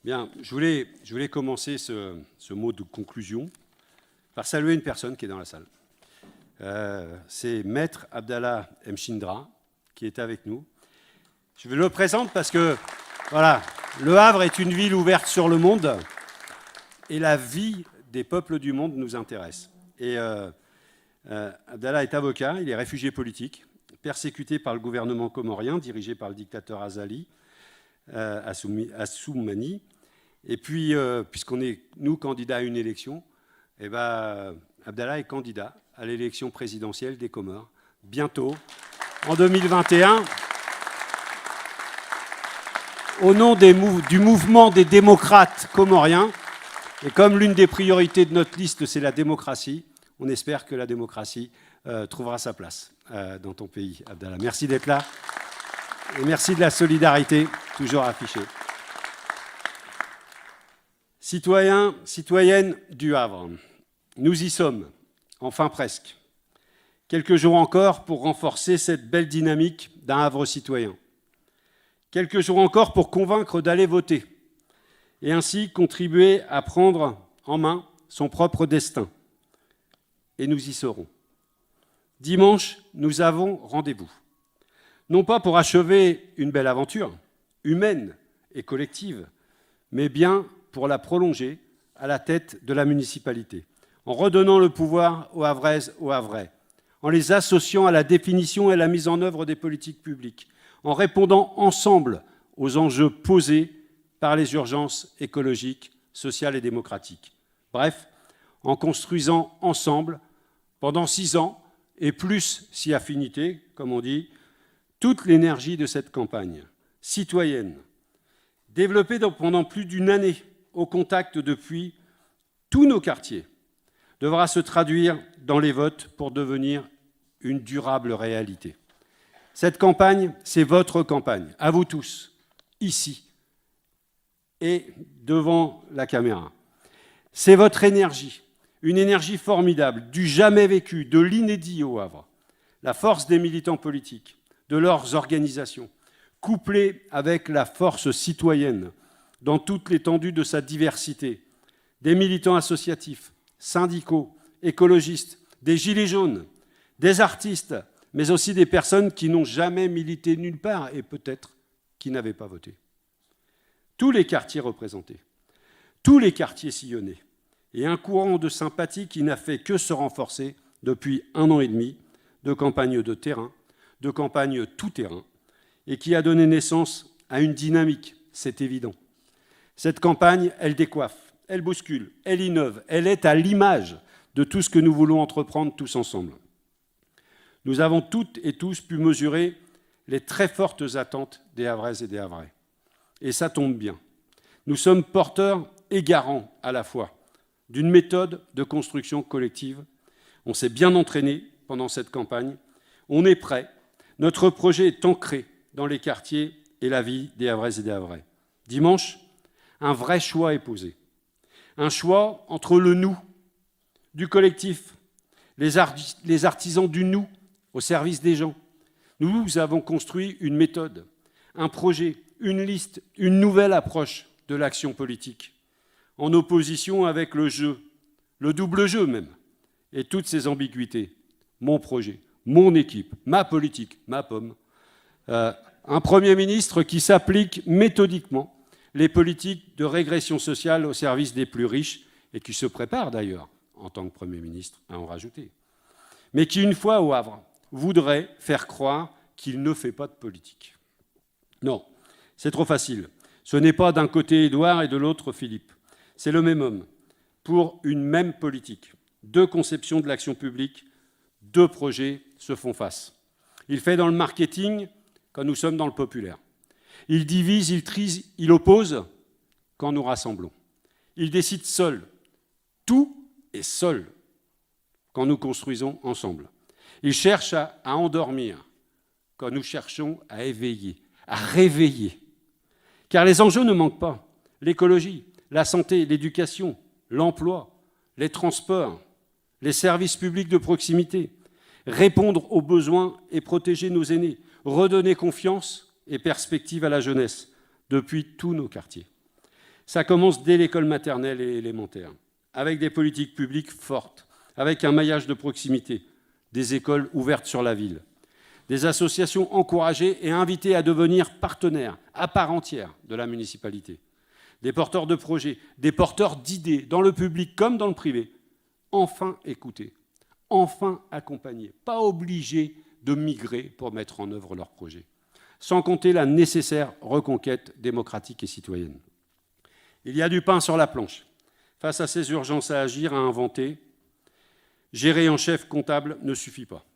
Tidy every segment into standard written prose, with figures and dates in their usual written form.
Bien, je voulais commencer ce mot de conclusion par saluer une personne qui est dans la salle. C'est Maître Abdallah Mchindra qui est avec nous. Je le présente parce que, voilà, Le Havre est une ville ouverte sur le monde et la vie des peuples du monde nous intéresse. Et Abdallah est avocat, il est réfugié politique, persécuté par le gouvernement comorien, dirigé par le dictateur Azali Assoumani. Et puis, puisqu'on est, nous, candidats à une élection, Abdallah est candidat à l'élection présidentielle des Comores, bientôt, en 2021, au nom du mouvement des démocrates comoriens. Et comme l'une des priorités de notre liste, c'est la démocratie, on espère que la démocratie trouvera sa place dans ton pays, Abdallah. Merci d'être là et merci de la solidarité toujours affichée. Citoyens, citoyennes du Havre, nous y sommes, enfin presque. Quelques jours encore pour renforcer cette belle dynamique d'un Havre citoyen. Quelques jours encore pour convaincre d'aller voter et ainsi contribuer à prendre en main son propre destin. Et nous y serons. Dimanche, nous avons rendez-vous. Non pas pour achever une belle aventure, humaine et collective, mais bien pour la prolonger à la tête de la municipalité, en redonnant le pouvoir aux Havraises, aux Havrais, en les associant à la définition et à la mise en œuvre des politiques publiques, en répondant ensemble aux enjeux posés par les urgences écologiques, sociales et démocratiques. Bref, en construisant ensemble, pendant 6 ans, et plus si affinité, comme on dit, toute l'énergie de cette campagne citoyenne, développée pendant plus d'une année, au contact depuis tous nos quartiers, devra se traduire dans les votes pour devenir une durable réalité. Cette campagne, c'est votre campagne, à vous tous, ici et devant la caméra. C'est votre énergie, une énergie formidable, du jamais vécu, de l'inédit au Havre. La force des militants politiques, de leurs organisations, couplée avec la force citoyenne, dans toute l'étendue de sa diversité, des militants associatifs, syndicaux, écologistes, des gilets jaunes, des artistes, mais aussi des personnes qui n'ont jamais milité nulle part et peut-être qui n'avaient pas voté. Tous les quartiers représentés, tous les quartiers sillonnés, et un courant de sympathie qui n'a fait que se renforcer depuis 1 an et demi de campagne de terrain, de campagne tout-terrain, et qui a donné naissance à une dynamique, c'est évident. Cette campagne, elle décoiffe, elle bouscule, elle innove, elle est à l'image de tout ce que nous voulons entreprendre tous ensemble. Nous avons toutes et tous pu mesurer les très fortes attentes des Havraises et des Havrais. Et ça tombe bien. Nous sommes porteurs et garants à la fois d'une méthode de construction collective. On s'est bien entraîné pendant cette campagne. On est prêt. Notre projet est ancré dans les quartiers et la vie des Havraises et des Havrais. Dimanche, un vrai choix est posé. Un choix entre le nous, du collectif, les artisans du nous au service des gens. Nous avons construit une méthode, un projet, une liste, une nouvelle approche de l'action politique, en opposition avec le jeu, le double jeu même, et toutes ses ambiguïtés. Mon projet, mon équipe, ma politique, ma pomme. Un Premier ministre qui s'applique méthodiquement les politiques de régression sociale au service des plus riches, et qui se prépare d'ailleurs, en tant que Premier ministre, à en rajouter. Mais qui, une fois au Havre, voudrait faire croire qu'il ne fait pas de politique. Non, c'est trop facile. Ce n'est pas d'un côté Édouard et de l'autre Philippe. C'est le même homme, pour une même politique. 2 conceptions de l'action publique, 2 projets se font face. Il fait dans le marketing quand nous sommes dans le populaire. Il divise, il trie, il oppose quand nous rassemblons. Il décide seul. Tout est seul quand nous construisons ensemble. Il cherche à endormir quand nous cherchons à éveiller, à réveiller. Car les enjeux ne manquent pas. L'écologie, la santé, l'éducation, l'emploi, les transports, les services publics de proximité, répondre aux besoins et protéger nos aînés, redonner confiance et perspective à la jeunesse depuis tous nos quartiers. Ça commence dès l'école maternelle et élémentaire, avec des politiques publiques fortes, avec un maillage de proximité, des écoles ouvertes sur la ville, des associations encouragées et invitées à devenir partenaires à part entière de la municipalité, des porteurs de projets, des porteurs d'idées, dans le public comme dans le privé, enfin écoutés, enfin accompagnés, pas obligés de migrer pour mettre en œuvre leurs projets, sans compter la nécessaire reconquête démocratique et citoyenne. Il y a du pain sur la planche. Face à ces urgences à agir, à inventer, gérer en chef comptable ne suffit pas.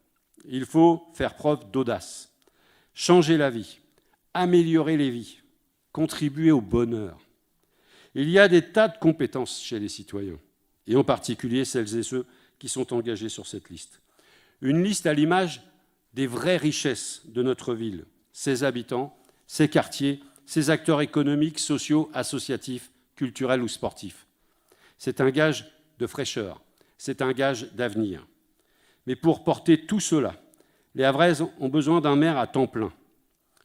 Il faut faire preuve d'audace, changer la vie, améliorer les vies, contribuer au bonheur. Il y a des tas de compétences chez les citoyens, et en particulier celles et ceux qui sont engagés sur cette liste. Une liste à l'image des vraies richesses de notre ville, ses habitants, ses quartiers, ses acteurs économiques, sociaux, associatifs, culturels ou sportifs. C'est un gage de fraîcheur, c'est un gage d'avenir. Mais pour porter tout cela, les Havraises ont besoin d'un maire à temps plein.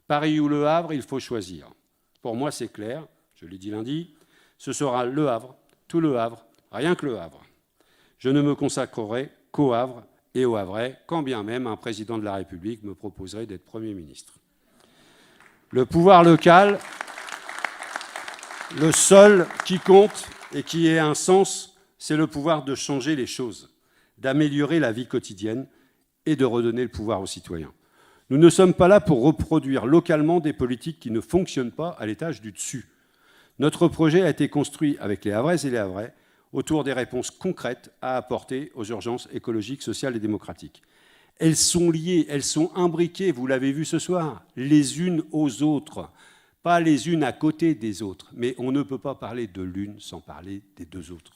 Paris ou Le Havre, il faut choisir. Pour moi, c'est clair, je l'ai dit lundi, ce sera Le Havre, tout Le Havre, rien que Le Havre. Je ne me consacrerai qu'au Havre et aux Havrais, quand bien même un président de la République me proposerait d'être Premier ministre. Le pouvoir local, le seul qui compte et qui ait un sens, c'est le pouvoir de changer les choses, d'améliorer la vie quotidienne et de redonner le pouvoir aux citoyens. Nous ne sommes pas là pour reproduire localement des politiques qui ne fonctionnent pas à l'étage du dessus. Notre projet a été construit avec les Havraises et les Havrais autour des réponses concrètes à apporter aux urgences écologiques, sociales et démocratiques. Elles sont liées, elles sont imbriquées, vous l'avez vu ce soir, les unes aux autres, pas les unes à côté des autres, mais on ne peut pas parler de l'une sans parler des deux autres.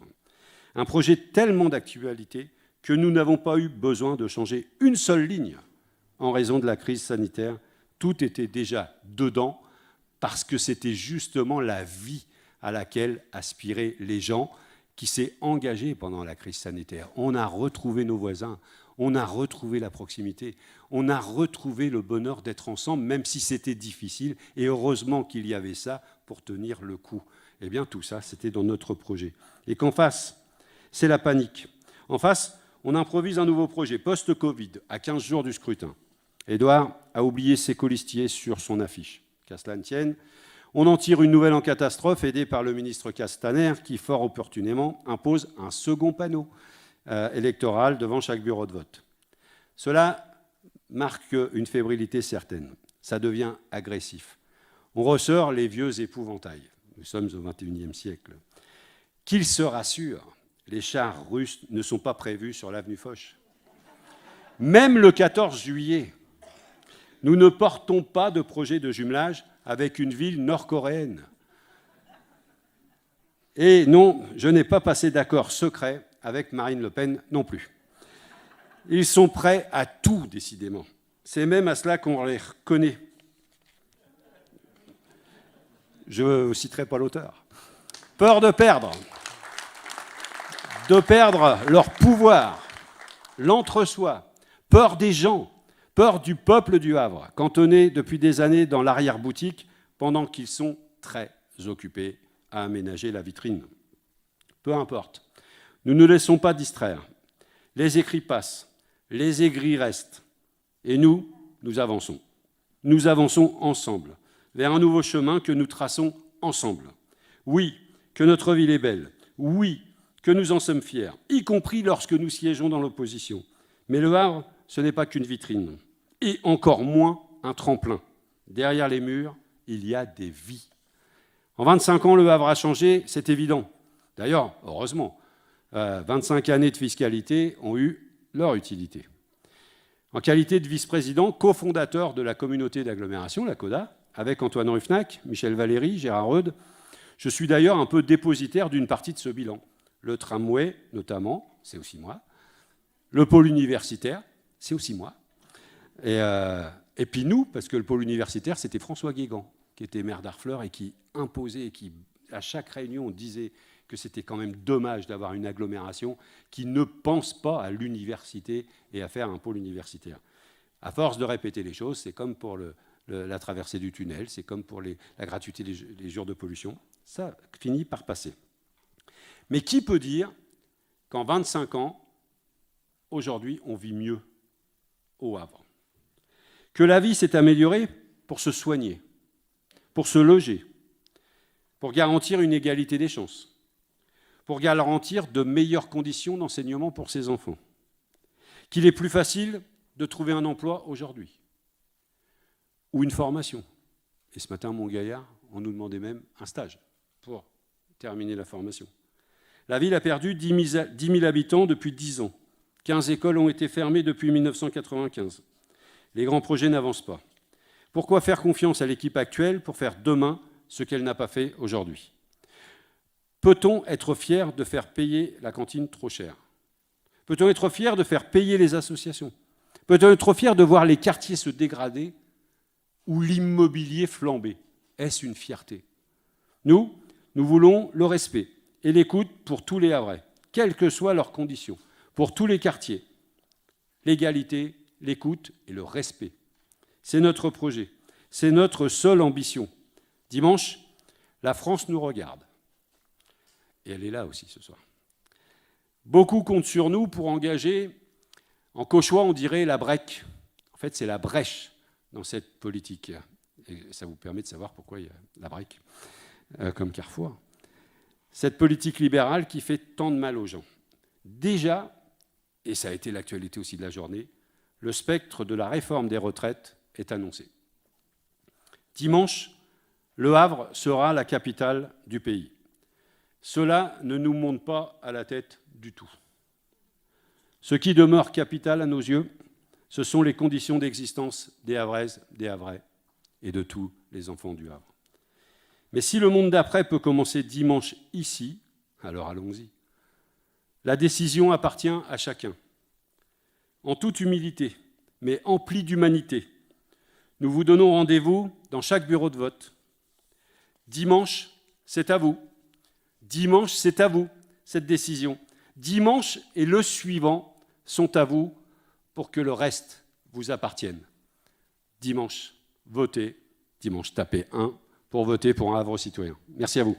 Un projet tellement d'actualité que nous n'avons pas eu besoin de changer une seule ligne en raison de la crise sanitaire. Tout était déjà dedans parce que c'était justement la vie à laquelle aspiraient les gens qui s'est engagée pendant la crise sanitaire. On a retrouvé nos voisins, on a retrouvé la proximité, on a retrouvé le bonheur d'être ensemble, même si c'était difficile, et heureusement qu'il y avait ça pour tenir le coup. Eh bien, tout ça, c'était dans notre projet. Et qu'en face, c'est la panique. En face, on improvise un nouveau projet, post-Covid, à 15 jours du scrutin. Édouard a oublié ses colistiers sur son affiche. Qu'à cela ne tienne, on en tire une nouvelle en catastrophe, aidé par le ministre Castaner, qui, fort opportunément, impose un second panneau électoral devant chaque bureau de vote. Cela marque une fébrilité certaine. Ça devient agressif. On ressort les vieux épouvantails. Nous sommes au XXIe siècle. Qu'ils se rassurent, les chars russes ne sont pas prévus sur l'avenue Foch. Même le 14 juillet, nous ne portons pas de projet de jumelage avec une ville nord-coréenne. Et non, je n'ai pas passé d'accord secret avec Marine Le Pen non plus. Ils sont prêts à tout, décidément. C'est même à cela qu'on les reconnaît. Je ne citerai pas l'auteur. Peur de perdre leur pouvoir, l'entre-soi, peur des gens, peur du peuple du Havre, cantonné depuis des années dans l'arrière-boutique, pendant qu'ils sont très occupés à aménager la vitrine. Peu importe, nous ne laissons pas distraire. Les écrits passent, les aigris restent, et nous avançons. Nous avançons ensemble, vers un nouveau chemin que nous traçons ensemble. Oui, que notre ville est belle, oui, que nous en sommes fiers, y compris lorsque nous siégeons dans l'opposition. Mais le Havre, ce n'est pas qu'une vitrine, et encore moins un tremplin. Derrière les murs, il y a des vies. En 25 ans, le Havre a changé, c'est évident. D'ailleurs, heureusement, 25 années de fiscalité ont eu leur utilité. En qualité de vice-président, cofondateur de la communauté d'agglomération, la CODA, avec Antoine Ruffnac, Michel Valéry, Gérard Reude, je suis d'ailleurs un peu dépositaire d'une partie de ce bilan. Le tramway, notamment, c'est aussi moi. Le pôle universitaire, c'est aussi moi. Et puis nous, parce que le pôle universitaire, c'était François Guégan, qui était maire d'Harfleur et qui imposait, et qui, à chaque réunion, disait que c'était quand même dommage d'avoir une agglomération qui ne pense pas à l'université et à faire un pôle universitaire. À force de répéter les choses, c'est comme pour la traversée du tunnel, c'est comme pour la gratuité des jours de pollution. Ça finit par passer. Mais qui peut dire qu'en 25 ans, aujourd'hui, on vit mieux au Havre? Que la vie s'est améliorée pour se soigner, pour se loger, pour garantir une égalité des chances, pour garantir de meilleures conditions d'enseignement pour ses enfants, qu'il est plus facile de trouver un emploi aujourd'hui, ou une formation. Et ce matin, à Montgaillard, on nous demandait même un stage pour terminer la formation. La ville a perdu 10 000 habitants depuis 10 ans. 15 écoles ont été fermées depuis 1995. Les grands projets n'avancent pas. Pourquoi faire confiance à l'équipe actuelle pour faire demain ce qu'elle n'a pas fait aujourd'hui? Peut-on être fier de faire payer la cantine trop cher? Peut-on être fier de faire payer les associations? Peut-on être fier de voir les quartiers se dégrader ou l'immobilier flamber? Est-ce une fierté? Nous voulons le respect et l'écoute pour tous les Havrais, quelles que soient leurs conditions, pour tous les quartiers. L'égalité, l'écoute et le respect. C'est notre projet, c'est notre seule ambition. Dimanche, la France nous regarde. Et elle est là aussi ce soir. Beaucoup comptent sur nous pour engager, en cauchois on dirait la break. En fait, c'est la brèche dans cette politique. Et ça vous permet de savoir pourquoi il y a la break, comme Carrefour. Cette politique libérale qui fait tant de mal aux gens. Déjà, et ça a été l'actualité aussi de la journée, le spectre de la réforme des retraites est annoncé. Dimanche, Le Havre sera la capitale du pays. Cela ne nous monte pas à la tête du tout. Ce qui demeure capital à nos yeux, ce sont les conditions d'existence des Havraises, des Havrais et de tous les enfants du Havre. Mais si le monde d'après peut commencer dimanche ici, alors allons-y. La décision appartient à chacun. En toute humilité, mais empli d'humanité, nous vous donnons rendez-vous dans chaque bureau de vote. Dimanche, c'est à vous. Dimanche, c'est à vous, cette décision. Dimanche et le suivant sont à vous pour que le reste vous appartienne. Dimanche, votez. Dimanche, tapez 1 pour voter pour un Havre citoyen. Merci à vous.